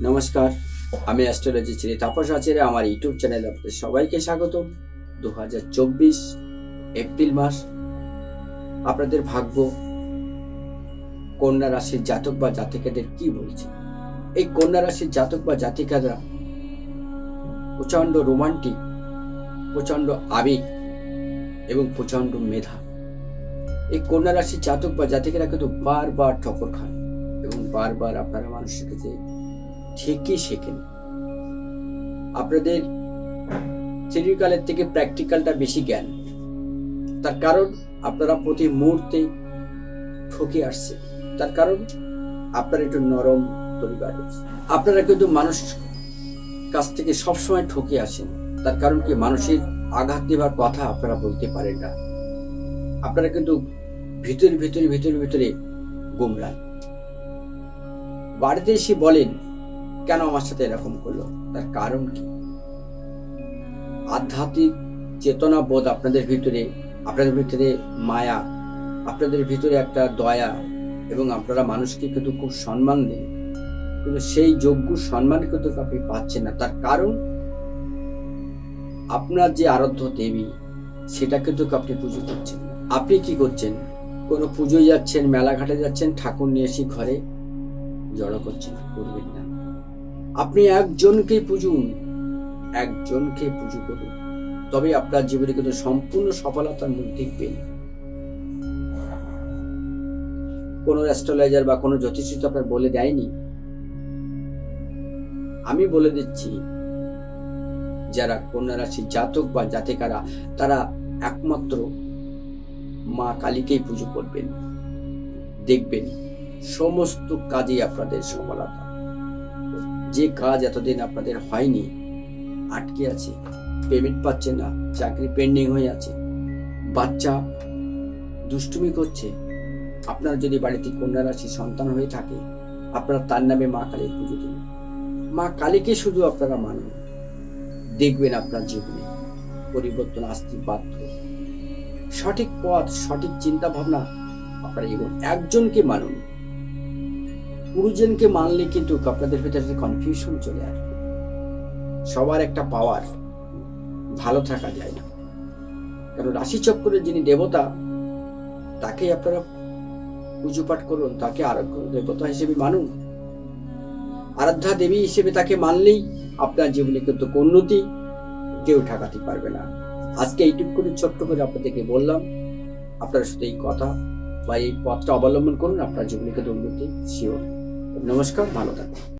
নমস্কার, আমি অ্যাস্ট্রোলজি চিনি তাপস আচার্য। আমার ইউটিউব চ্যানেলে আপনাদের সবাইকে স্বাগত। 2024 এপ্রিল মাস আপনাদের ভাগ্য কন্যা রাশির জাতক বা জাতিকাদের কি বলছে। এই কন্যা রাশির জাতক বা জাতিকারা প্রচন্ড রোমান্টিক, প্রচন্ড আবেগ এবং প্রচন্ড মেধা। এই কন্যা রাশির জাতক বা জাতিকারা কিন্তু বারবার ঠকর খান এবং বারবার আপনারা মানুষের কাছে ঠিকই শেখেন। আপনাদের থিওরিক্যালের থেকে প্র্যাকটিক্যালটা বেশি জ্ঞান। তার কারণ আপনারা প্রতি মুহূর্তে ঠকে আসছে। তার কারণ আপনারা একটু নরম পরিবার। আপনারা কিন্তু মানুষ কাছ থেকে সবসময় ঠকে আসেন। তার কারণ কি, মানুষের আঘাত দেবার কথা আপনারা বলতে পারেন না। আপনারা কিন্তু ভিতরে ভিতরে ভিতরে ভিতরে গুমরান। বাড়িতে এসে বলেন, কেন আমার সাথে এরকম করলো? তার কারণ কি? আধ্যাত্মিক চেতনা বোধ আপনাদের ভিতরে মায়া, আপনাদের ভিতরে একটা দয়া, এবং আপনারা মানুষকে কিন্তু খুব সম্মান দেন, কিন্তু সেই যোগ্য সম্মান কিন্তু আপনি পাচ্ছেন না। তার কারণ আপনার যে আরাধ্য দেবী, সেটা কিন্তু আপনি পুজো করছেন। আপনি কি করছেন? কোনো পুজোয় যাচ্ছেন, মেলাঘাটে যাচ্ছেন, ঠাকুর নিয়ে এসে ঘরে জড়ো করছেন। করবেন না। আপনি একজনকে পুজো করুন, তবে আপনার জীবনে কিন্তু সম্পূর্ণ সফলতার মুখ দেখবেন। কোন অ্যাস্ট্রোলজার বা কোনো জ্যোতিষী তো আপনার বলে দেয়নি। আমি বলে দিচ্ছি, যারা কন্যা রাশির জাতক বা জাতিকারা, তারা একমাত্র মা কালীকেই পুজো করবেন। দেখবেন সমস্ত কাজে আপনাদের সফলতা। যে কাজ এতদিন আপনাদের হয়নি, আটকে আছে, পেমেন্ট পাচ্ছেন না, চাকরি পেন্ডিং হয়ে আছে, বাচ্চা দুষ্টুমি করছে, আপনার যদি বাড়িতে কন্যা রাশি সন্তান হয়ে থাকে, আপনারা তার নামে মা কালীর পুজো দিন। মা কালীকে শুধু আপনারা মানুন, দেখবেন আপনার জীবনে পরিবর্তন আসতে বাধ্য। সঠিক পথ, সঠিক চিন্তা ভাবনা আপনারা এগোন। একজনকে মানুন, গুরুজনকে মানলে কিন্তু আপনাদের ভিতরে কনফিউশন চলে আসবে। সবার একটা পাওয়ার, ভালো থাকা যায় না। কারণ রাশি চক্রের যিনি দেবতা, তাকে আপনারা পুজো পাঠ করুন, তাকে আরাধ্য দেবতা হিসেবে মানুন। আরাধ্যা দেবী হিসেবে তাকে মানলেই আপনার জীবনে কিন্তু উন্নতি কেউ ঠেকাতে পারবে না। আজকে এইটুকু করে ছোট্ট করে আপনাদেরকে বললাম। আপনারা শুধু এই কথা বা এই পথটা অবলম্বন করুন, আপনার জীবনে কিন্তু উন্নতি শিওর। নমস্কার, ভালো থাকুন।